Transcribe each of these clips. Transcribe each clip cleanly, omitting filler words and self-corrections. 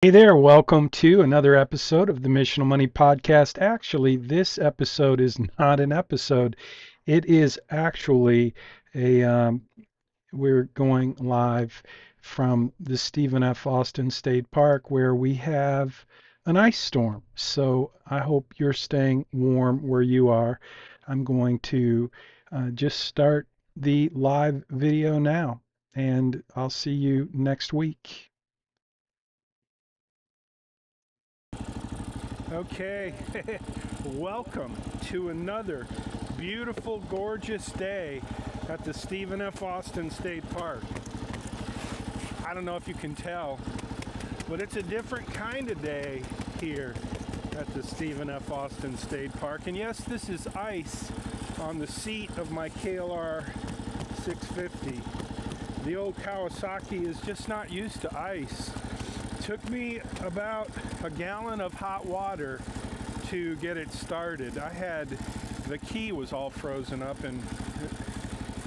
Hey there, welcome to another episode of the Missional Money Podcast. Actually, this episode is not an episode. It is actually a, we're going live from the Stephen F. Austin State Park where we have an ice storm. So I hope you're staying warm where you are. I'm going to just start the live video now, and I'll see you next week. Okay, welcome to another beautiful, gorgeous day at the Stephen F. Austin State Park. I don't know if you can tell, but it's a different kind of day here at the Stephen F. Austin State Park. And yes, this is ice on the seat of my KLR 650. The old Kawasaki is just not used to ice. Took me about a gallon of hot water to get it started. The key was all frozen up, and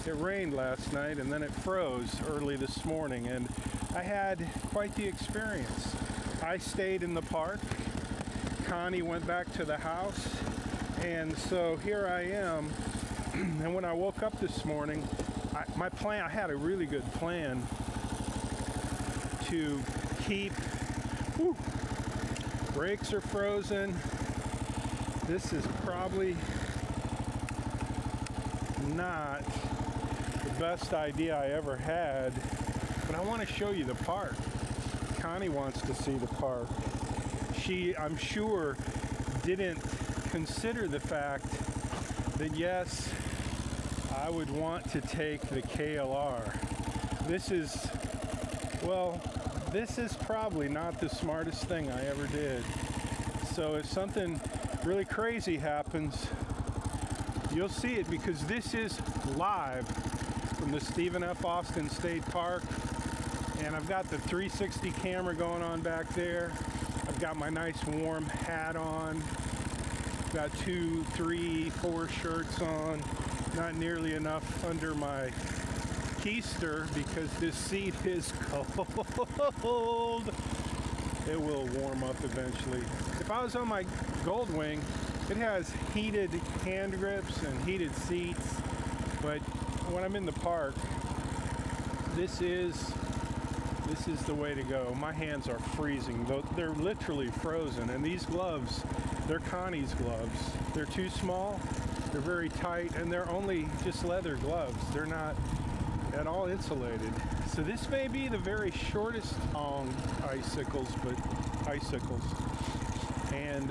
it rained last night, and then it froze early this morning, and I had quite the experience. I stayed in the park. Connie went back to the house, and so here I am. And when I woke up this morning, I had a really good plan to keep. Brakes are frozen. This is probably not the best idea I ever had, but I want to show you the park. Connie wants to see the park. She, I'm sure, didn't consider the fact that yes, I would want to take the KLR. This is probably not the smartest thing I ever did. So if something really crazy happens, you'll see it, because this is live from the Stephen F. Austin State Park. And I've got the 360 camera going on back there. I've got my nice warm hat on. Got 2, 3, 4 shirts on. Not nearly enough under my keister because this seat is cold. It will warm up eventually. If I was on my Goldwing, it has heated hand grips and heated seats, but when I'm in the park, this is the way to go. My hands are freezing. They're literally frozen, and these gloves, they're Connie's gloves. They're too small, they're very tight, and they're only just leather gloves. They're not at all insulated. So this may be the very shortest icicles. And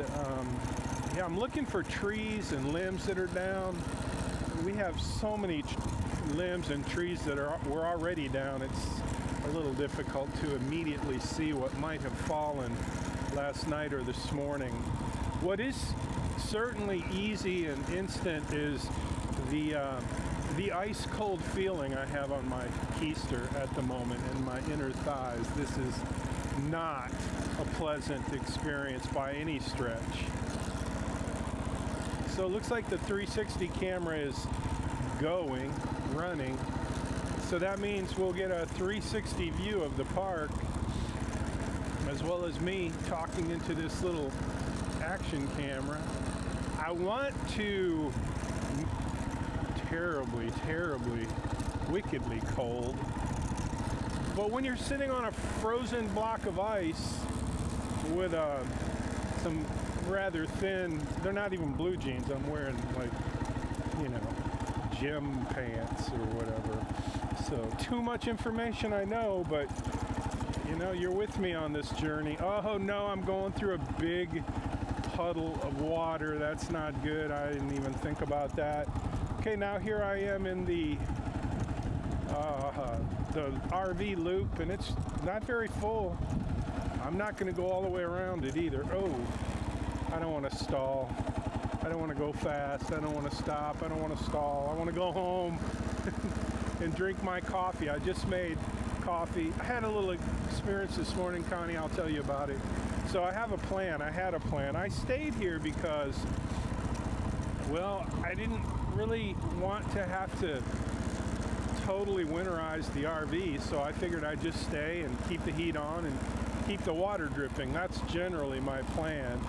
yeah, I'm looking for trees and limbs that are down. We have so many limbs and trees that were already down. It's a little difficult to immediately see what might have fallen last night or this morning. What is certainly easy and instant is the ice cold feeling I have on my keister at the moment in my inner thighs. This is not a pleasant experience by any stretch. So it looks like the 360 camera is running. So that means we'll get a 360 view of the park, as well as me talking into this little action camera. I want to terribly, wickedly cold. But when you're sitting on a frozen block of ice with some rather thin, they're not even blue jeans, I'm wearing gym pants or whatever. So too much information, I know, but you're with me on this journey. Oh no, I'm going through a big puddle of water. That's not good. I didn't even think about that. Okay, now here I am in the RV loop, and it's not very full. I'm not going to go all the way around it either. Oh, I don't want to stall. I don't want to go fast. I don't want to stop. I don't want to stall. I want to go home and drink my coffee. I just made coffee. I had a little experience this morning, Connie. I'll tell you about it. So I have a plan. I had a plan. I stayed here because, well, I didn't really want to have to totally winterize the RV, so I figured I'd just stay and keep the heat on and keep the water dripping. That's generally my plan.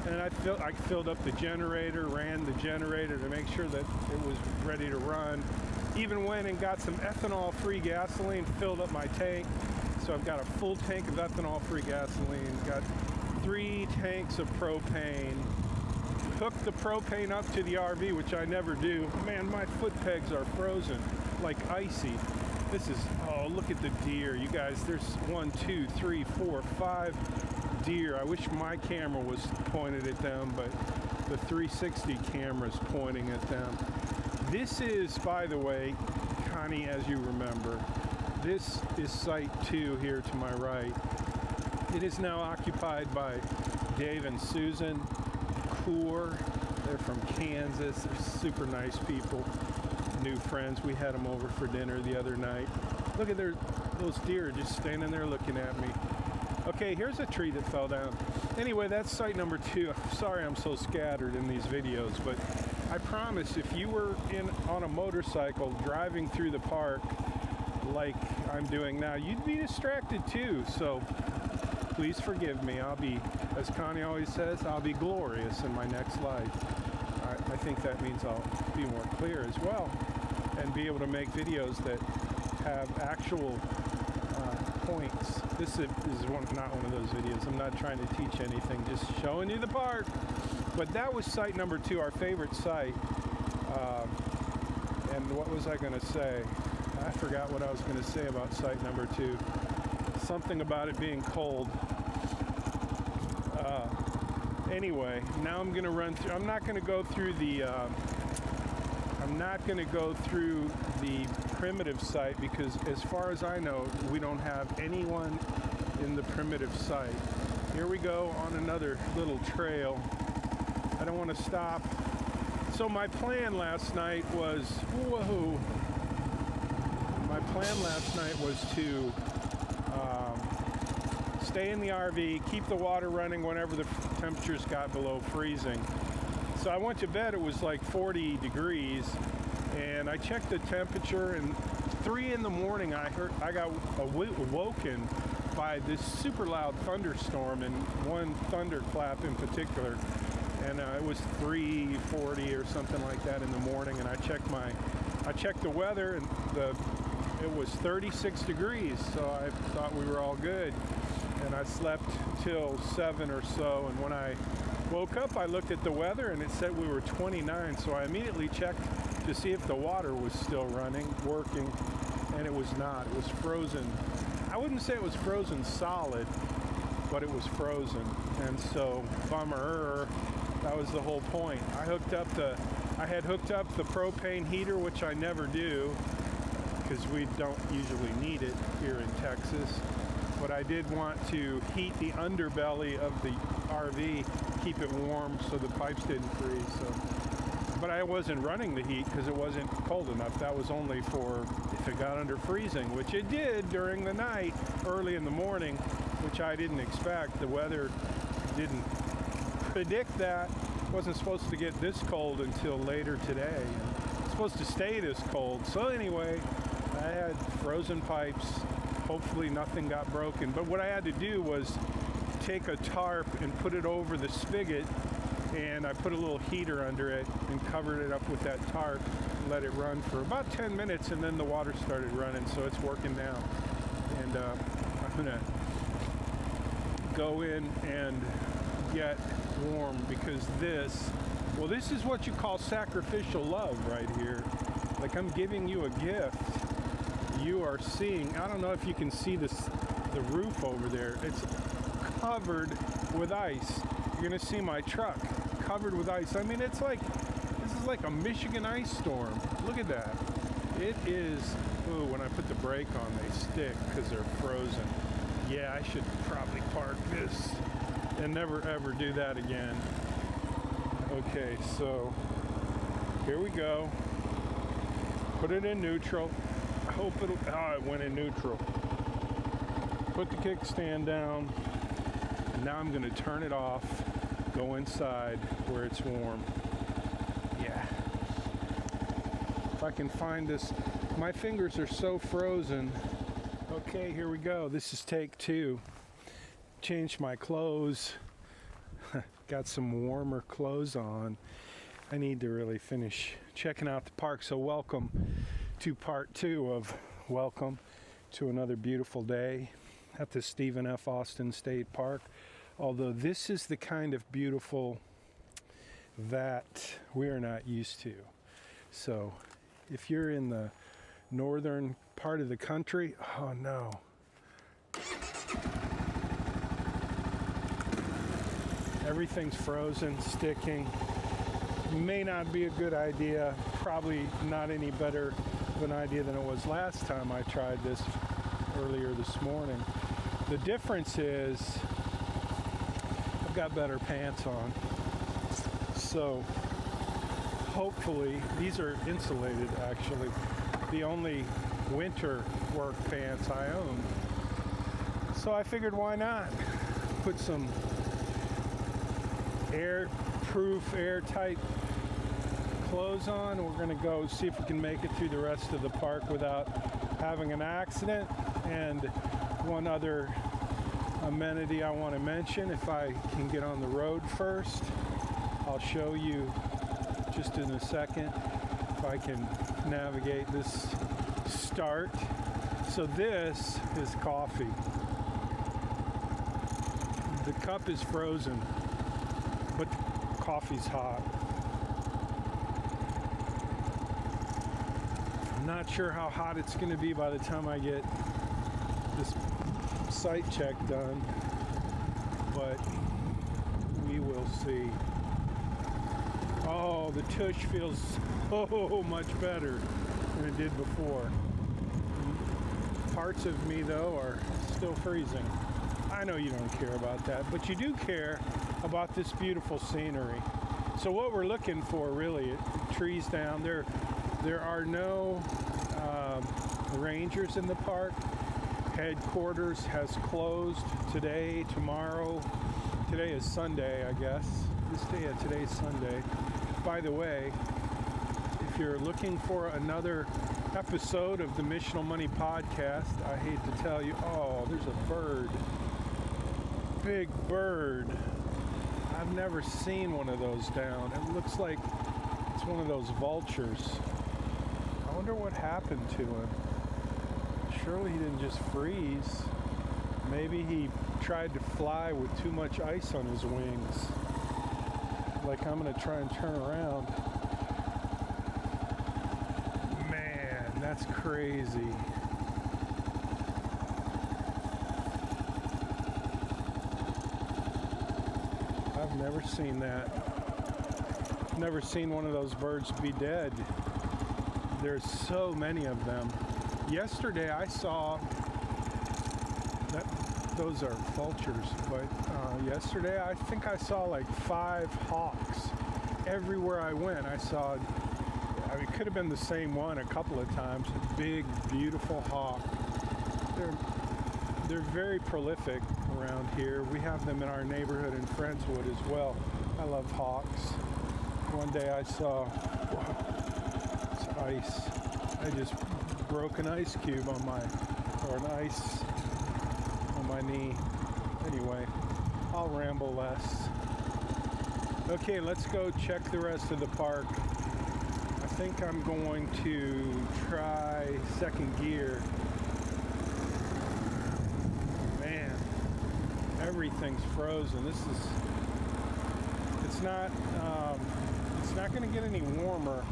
And I filled up the generator, ran the generator to make sure that it was ready to run. Even went and got some ethanol-free gasoline, filled up my tank. So I've got a full tank of ethanol-free gasoline, got 3 tanks of propane. Hooked the propane up to the RV, which I never do. Man, my foot pegs are frozen, like icy. This is, oh, look at the deer. You guys, there's 1, 2, 3, 4, 5 deer. I wish my camera was pointed at them, but the 360 camera's pointing at them. This is, by the way, Connie, as you remember, this is Site 2 here to my right. It is now occupied by Dave and Susan Coor. They're from Kansas. They're super nice people, new friends. We had them over for dinner the other night. Look at those deer just standing there looking at me. Okay, here's a tree that fell down. Anyway, that's site number 2. I'm sorry I'm so scattered in these videos, but I promise if you were on a motorcycle driving through the park like I'm doing now, you'd be distracted too. So please forgive me. I'll be, as Connie always says, I'll be glorious in my next life. I think that means I'll be more clear as well and be able to make videos that have actual points. This is not one of those videos. I'm not trying to teach anything, just showing you the park. But that was site number 2, our favorite site. And what was I going to say? I forgot what I was going to say about site number 2. Something about it being cold. Anyway, now I'm going to run through. I'm not going to go through the. I'm not going to go through the primitive site because, as far as I know, we don't have anyone in the primitive site. Here we go on another little trail. I don't want to stop. So my plan last night was, whoa. My plan last night was to stay in the RV, keep the water running whenever the temperatures got below freezing. So I went to bed, it was like 40 degrees, and I checked the temperature, and 3 in the morning I got awoken by this super loud thunderstorm, and one thunderclap in particular. And it was 3:40 or something like that in the morning, and I checked the weather, and it was 36 degrees, so I thought we were all good. And I slept till 7 or so, and when I woke up, I looked at the weather, and it said we were 29, so I immediately checked to see if the water was still running, working, and it was not. It was frozen. I wouldn't say it was frozen solid, but it was frozen, and so, bummer. That was the whole point. I had hooked up the propane heater, which I never do, because we don't usually need it here in Texas. But I did want to heat the underbelly of the RV, keep it warm so the pipes didn't freeze. But I wasn't running the heat because it wasn't cold enough. That was only for if it got under freezing, which it did during the night, early in the morning, which I didn't expect. The weather didn't predict that. It wasn't supposed to get this cold until later today. It's supposed to stay this cold. So anyway, I had frozen pipes. Hopefully nothing got broken. But what I had to do was take a tarp and put it over the spigot, and I put a little heater under it and covered it up with that tarp, let it run for about 10 minutes, and then the water started running, so it's working now. And I'm gonna go in and get warm because this is what you call sacrificial love right here. Like I'm giving you a gift. You are seeing, I don't know if you can see the roof over there. It's covered with ice. You're gonna see my truck covered with ice. I mean, this is like a Michigan ice storm. Look at that. It is, ooh, when I put the brake on, they stick because they're frozen. Yeah, I should probably park this and never ever do that again. Okay, so here we go. Put it in neutral. I hope it went in neutral. Put the kickstand down. Now I'm going to turn it off, go inside where it's warm. Yeah. If I can find this, my fingers are so frozen. Okay, here we go. This is take 2. changed my clothes, got some warmer clothes on. I need to really finish checking out the park. So welcome to part 2 of Welcome to another beautiful day at the Stephen F. Austin State Park. Although this is the kind of beautiful that we're not used to. So if you're in the northern part of the country, oh no. Everything's frozen, sticking. May not be a good idea. Probably not any better of an idea than it was last time I tried this earlier this morning. The difference is I've got better pants on. So hopefully, these are insulated actually. The only winter work pants I own. So I figured why not put some airproof, airtight clothes on. We're gonna go see if we can make it through the rest of the park without having an accident. And one other amenity I want to mention, if I can get on the road first, I'll show you just in a second if I can navigate this start. So this is coffee. The cup is frozen, but the coffee's hot. I'm not sure how hot it's going to be by the time I get this site check done, but we will see. Oh, the tush feels so much better than it did before. Parts of me, though, are still freezing. I know you don't care about that, but you do care about this beautiful scenery. So what we're looking for, really, trees down. There are no rangers in the park. Headquarters has closed today, tomorrow. Today is Sunday, I guess. Today's Sunday. By the way, if you're looking for another episode of the Missional Money Podcast, I hate to tell you, oh, there's a bird. Big bird. I've never seen one of those down. It looks like it's one of those vultures. I wonder what happened to him. Surely he didn't just freeze. Maybe he tried to fly with too much ice on his wings. Like I'm gonna try and turn around. Man, that's crazy. I've never seen that. Never seen one of those birds be dead. There's so many of them. Yesterday I saw that those are vultures, but yesterday I think I saw like 5 hawks. Everywhere I went I saw, I mean, it could have been the same one a couple of times. A big, beautiful hawk. They're very prolific around here. We have them in our neighborhood in Friendswood as well. I love hawks. One day I saw, it's ice. I just broke an ice cube on an ice on my knee. Anyway, I'll ramble less. Okay, let's go check the rest of the park. I think I'm going to try second gear. Man, everything's frozen. It's not going to get any warmer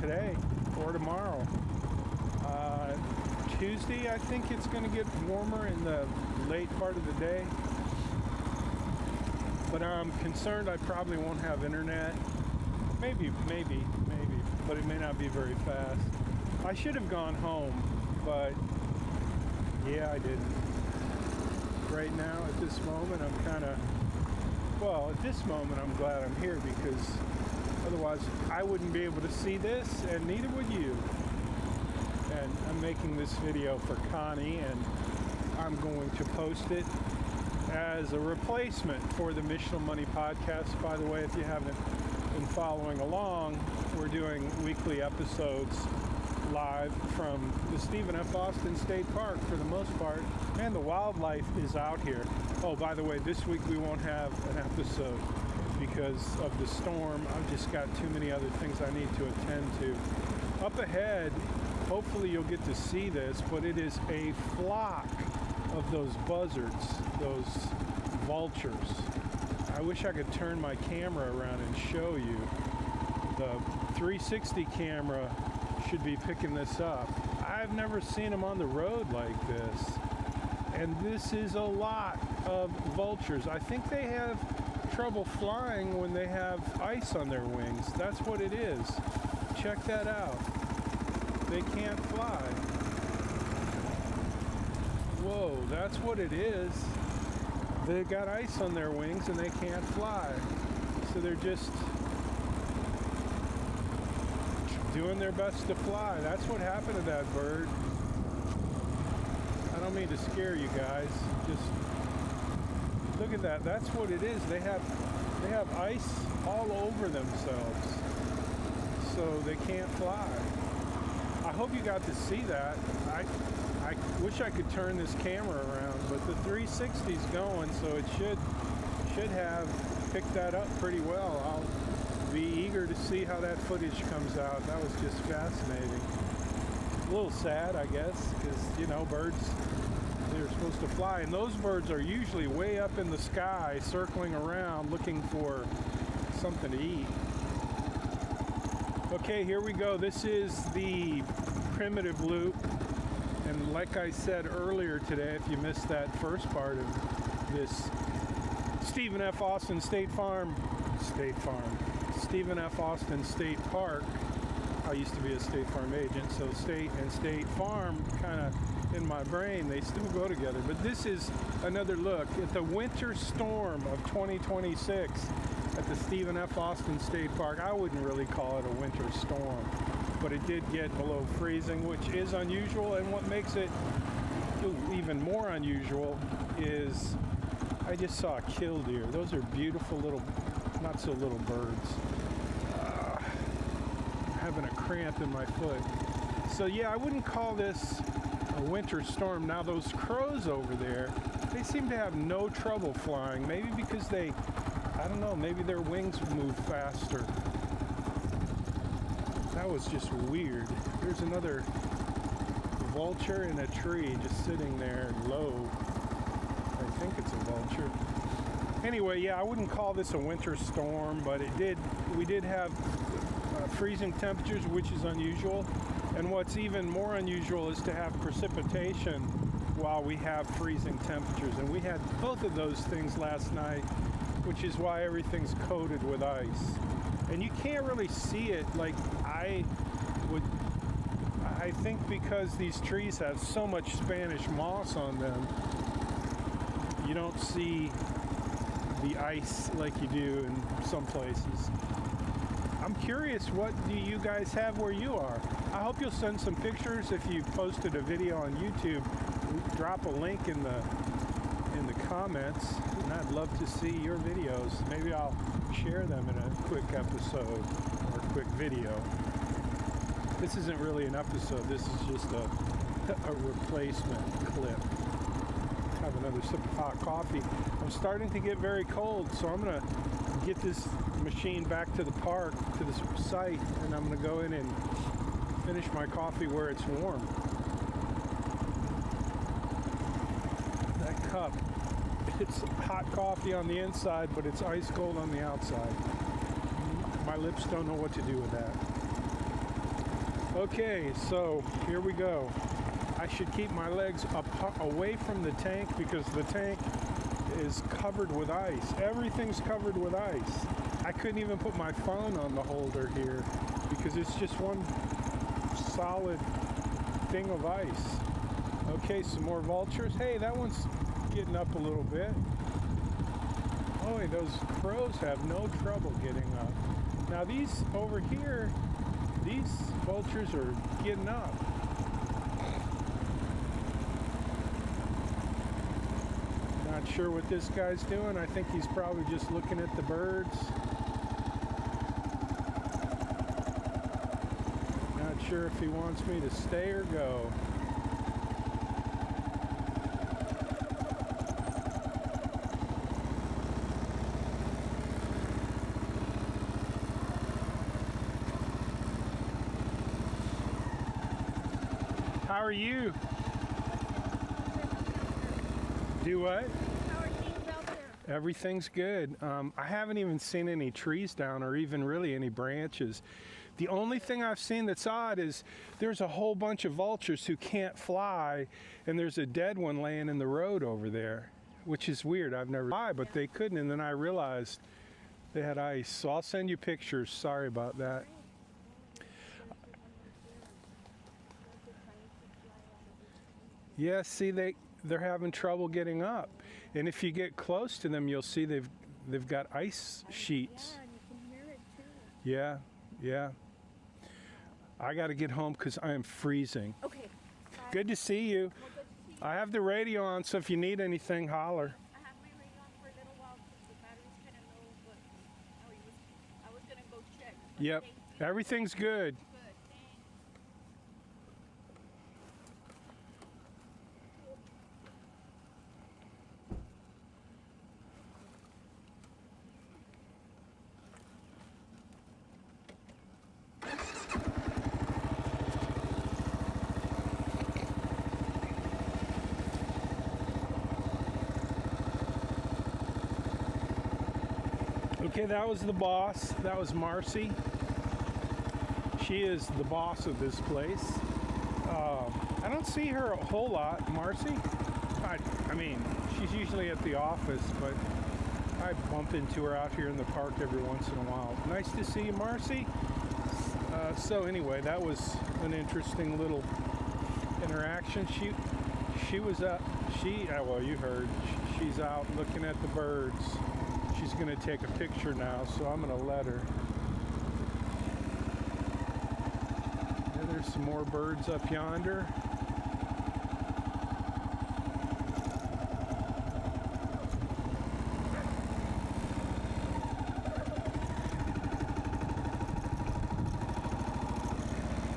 today or tomorrow. Tuesday, I think it's going to get warmer in the late part of the day. But I'm concerned I probably won't have internet. Maybe, but it may not be very fast. I should have gone home, but yeah, I didn't. Right now, at this moment, I'm glad I'm here because otherwise I wouldn't be able to see this, and neither would you. And I'm making this video for Connie, and I'm going to post it as a replacement for the Missional Money Podcast. By the way, if you haven't been following along, we're doing weekly episodes live from the Stephen F. Austin State Park for the most part, and the wildlife is out here. Oh, by the way, this week we won't have an episode because of the storm. I've just got too many other things I need to attend to. Up ahead, hopefully you'll get to see this, but it is a flock of those buzzards, those vultures. I wish I could turn my camera around and show you. The 360 camera should be picking this up. I've never seen them on the road like this. And this is a lot of vultures. I think they have trouble flying when they have ice on their wings. That's what it is. Check that out. They can't fly. Whoa, that's what it is. They've got ice on their wings and they can't fly. So they're just doing their best to fly. That's what happened to that bird. I don't mean to scare you guys. Just look at that. That's what it is. They have ice all over themselves, so they can't fly. I hope you got to see that. I wish I could turn this camera around, but the 360's going, so it should have picked that up pretty well. I'll be eager to see how that footage comes out. That was just fascinating. A little sad, I guess, because, you know, birds, they're supposed to fly, and those birds are usually way up in the sky, circling around, looking for something to eat. Okay, here we go. This is the primitive loop, and like I said earlier today, if you missed that first part of this Stephen F. Austin Stephen F. Austin State Park. I used to be a State Farm agent, so State and State Farm kind of in my brain, they still go together. But this is another look at the winter storm of 2026 at the Stephen F. Austin State Park. I wouldn't really call it a winter storm, but it did get below freezing, which is unusual. And what makes it even more unusual is I just saw a killdeer. Those are beautiful little, not so little birds. Having a cramp in my foot. So yeah, I wouldn't call this a winter storm. Now those crows over there, they seem to have no trouble flying. Maybe because they, I don't know, maybe their wings move faster. That was just weird. There's another vulture in a tree just sitting there low. I think it's a vulture. Anyway, yeah, I wouldn't call this a winter storm, but we did have freezing temperatures, which is unusual. And what's even more unusual is to have precipitation while we have freezing temperatures. And we had both of those things last night, which is why everything's coated with ice. And you can't really see it like I think because these trees have so much Spanish moss on them, you don't see the ice like you do in some places. I'm curious, what do you guys have where you are? I hope you'll send some pictures. If you posted a video on YouTube, drop a link in the comments, and I'd love to see your videos. Maybe I'll share them in a quick episode or a quick video. This isn't really an episode. This is just a replacement clip. Have another sip of hot coffee. I'm starting to get very cold, so I'm gonna get this machine back to the park, to the site, and I'm gonna go in and finish my coffee where it's warm. That cup, it's hot coffee on the inside, but it's ice cold on the outside. My lips don't know what to do with that. Okay, so here we go. I should keep my legs away from the tank because the tank is covered with ice. Everything's covered with ice. I couldn't even put my phone on the holder here because it's just one solid thing of ice. Okay, some more vultures. Hey, that one's getting up a little bit. Oh, those crows have no trouble getting up. Now these over here, these vultures are getting up. Not sure what this guy's doing. I think he's probably just looking at the birds. Not sure if he wants me to stay or go. How are you? Do what? How are things out there? Everything's good. I haven't even seen any trees down or even really any branches. The only thing I've seen that's odd is there's a whole bunch of vultures who can't fly, and there's a dead one laying in the road over there, which is weird. I've never fly, but they couldn't, and then I realized they had ice. So I'll send you pictures. Sorry about that. Yeah, see, they're having trouble getting up, and if you get close to them, you'll see they've got ice sheets. Yeah, and you can hear it too. Yeah, yeah. I got to get home because I am freezing. Okay. Good to see you. Well, good to see you. I have the radio on, so if you need anything, holler. I have my radio on for a little while because the battery's kind of low, but I was gonna go check. But Yep, thank you. everything's good. Good, thanks. Okay, that was the boss. That was Marcy. She is the boss of this place. I don't see her a whole lot, Marcy. I mean, she's usually at the office, but I bump into her out here in the park every once in a while. Nice to see you, Marcy. So anyway, that was an interesting little interaction. She was up. Well, you heard. She's out looking at the birds. She's going to take a picture now, so I'm going to let her. And there's some more birds up yonder.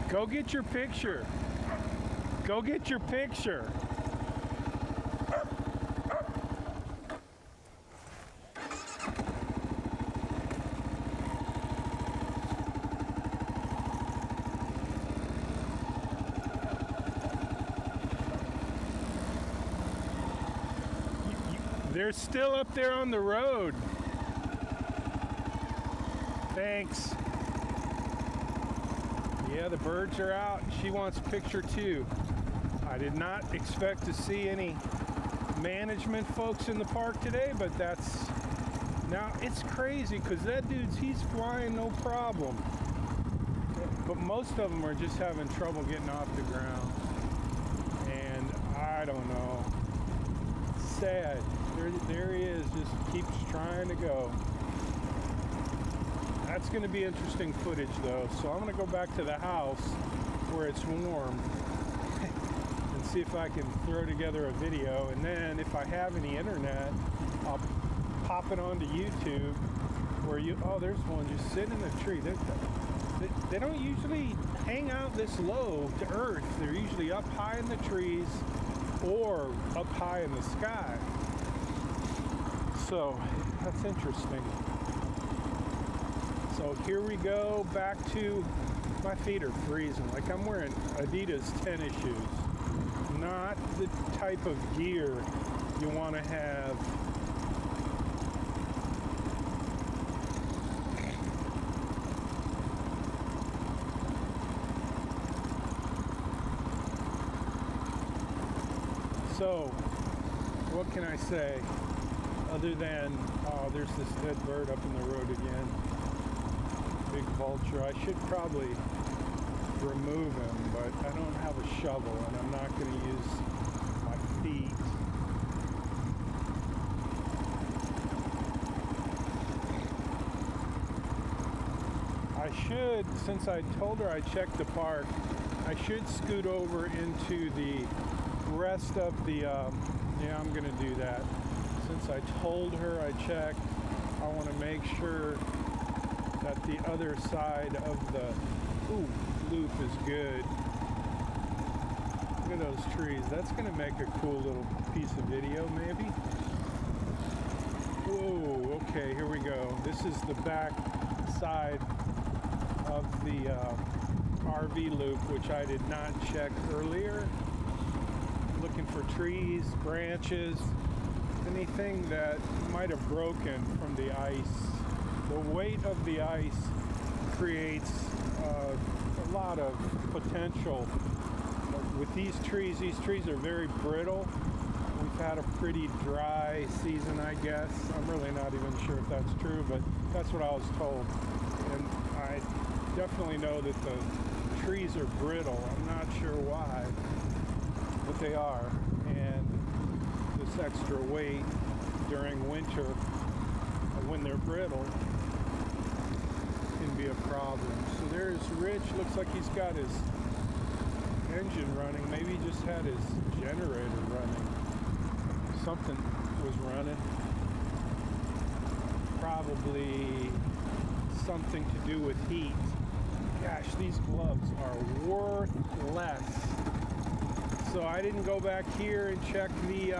Go get your picture. Go get your picture. They're still up there on the road. Thanks. Yeah, the birds are out. She wants a picture too. I did not expect to see any management folks in the park today, but now it's crazy because that he's flying no problem. But most of them are just having trouble getting off the ground. And I don't know. Sad. There he is, just keeps trying to go. That's going to be interesting footage though, so I'm going to go back to the house where it's warm and see if I can throw together a video, and then if I have any internet, I'll pop it onto YouTube where there's one just sitting in a tree. They don't usually hang out this low to earth. They're usually up high in the trees or up high in the sky. So that's interesting. So here we go back to, my feet are freezing. Like I'm wearing Adidas tennis shoes. Not the type of gear you want to have. So, what can I say other than, there's this dead bird up in the road again. Big vulture. I should probably remove him, but I don't have a shovel and I'm not going to use my feet. I should, since I told her I checked the park, I should scoot over into the rest of the, yeah, I'm going to do that. Since I told her I checked, I want to make sure that the other side of the, loop is good. Look at those trees. That's going to make a cool little piece of video, maybe. Whoa, okay, here we go. This is the back side of the RV loop, which I did not check earlier. Looking for trees, branches, anything that might have broken from the ice. The weight of the ice creates a lot of potential. With these trees are very brittle. We've had a pretty dry season, I guess. I'm really not even sure if that's true, but that's what I was told. And I definitely know that the trees are brittle. I'm not sure why, but they are. And this extra weight during winter, when they're brittle, can be a problem. So there's Rich. Looks like he's got his engine running. Maybe he just had his generator running. Something was running. Probably something to do with heat. Gosh, these gloves are worthless. So I didn't go back here and check the,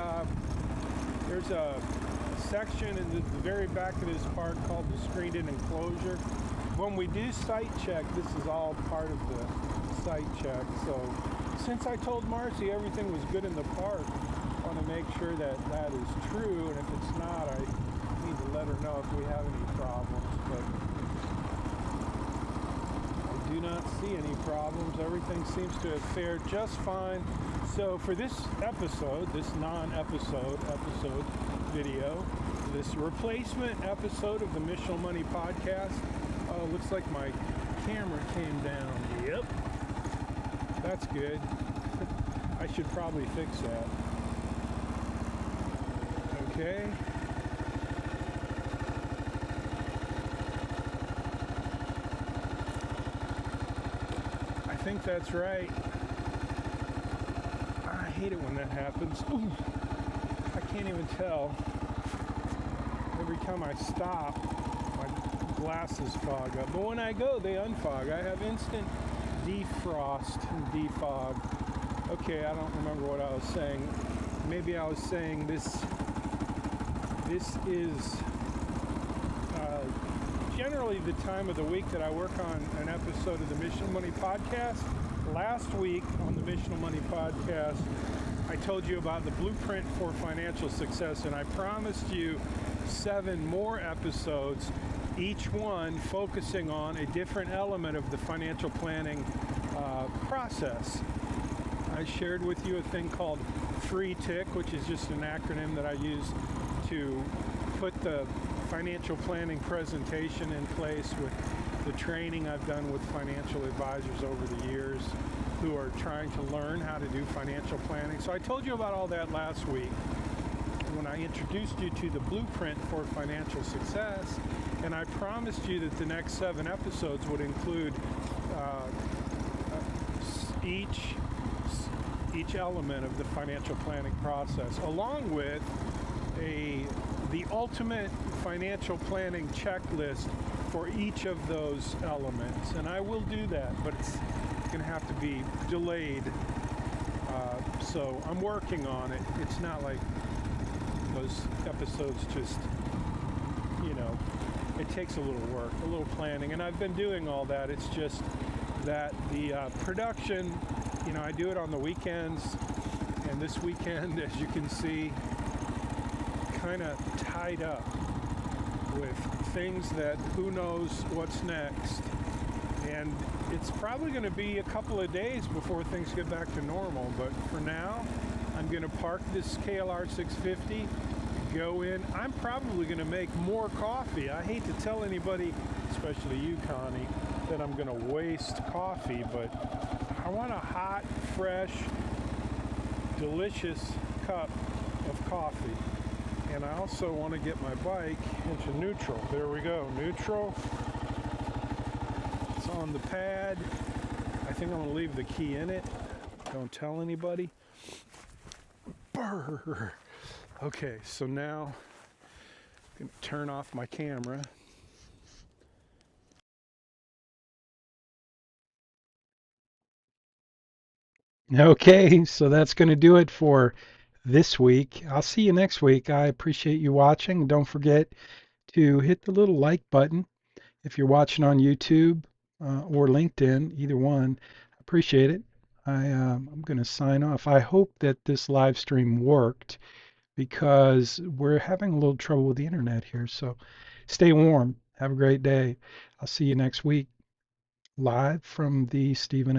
there's a section in the very back of this park called the screened-in enclosure. When we do site check, this is all part of the site check. So since I told Marcy everything was good in the park, I want to make sure that that is true, and if it's not, I need to let her know if we have any problems. But I do not see any problems. Everything seems to have fared just fine. So for this episode, this non-episode video, this replacement episode of the Missional Money Podcast, looks like my camera came down. Yep. That's good. I should probably fix that. Okay. I think that's right. I hate it when that happens. Ooh, I can't even tell. Every time I stop, my glasses fog up. But when I go, they unfog. I have instant defrost and defog. Okay, I don't remember what I was saying. Maybe I was saying this is generally the time of the week that I work on an episode of the Missional Money Podcast. Last week on the Missional Money Podcast, I told you about the blueprint for financial success, and I promised you 7 more episodes, each one focusing on a different element of the financial planning process. I shared with you a thing called Free Tick, which is just an acronym that I use to put the financial planning presentation in place with the training I've done with financial advisors over the years who are trying to learn how to do financial planning. So I told you about all that last week when I introduced you to the blueprint for financial success, and I promised you that the next 7 episodes would include each element of the financial planning process, along with the ultimate financial planning checklist for each of those elements. And I will do that, but it's going to have to be delayed. So I'm working on it. It's not like those episodes just, it takes a little work, a little planning. And I've been doing all that. It's just that the production, I do it on the weekends. And this weekend, as you can see, kind of tied up with things that who knows what's next. And it's probably going to be a couple of days before things get back to normal. But for now, I'm going to park this KLR 650, go in. I'm probably going to make more coffee. I hate to tell anybody, especially you, Connie, that I'm going to waste coffee, but I want a hot, fresh, delicious cup of coffee. And I also want to get my bike into neutral. There we go, neutral. It's on the pad. I think I'm going to leave the key in it. Don't tell anybody. Brr. Okay, so now I'm going to turn off my camera. Okay, so that's going to do it for this week. I'll see you next week. I appreciate you watching. Don't forget to hit the little like button if you're watching on YouTube or LinkedIn, either one. Appreciate it. I'm going to sign off. I hope that this live stream worked because we're having a little trouble with the internet here. So stay warm. Have a great day. I'll see you next week live from the Stephen F.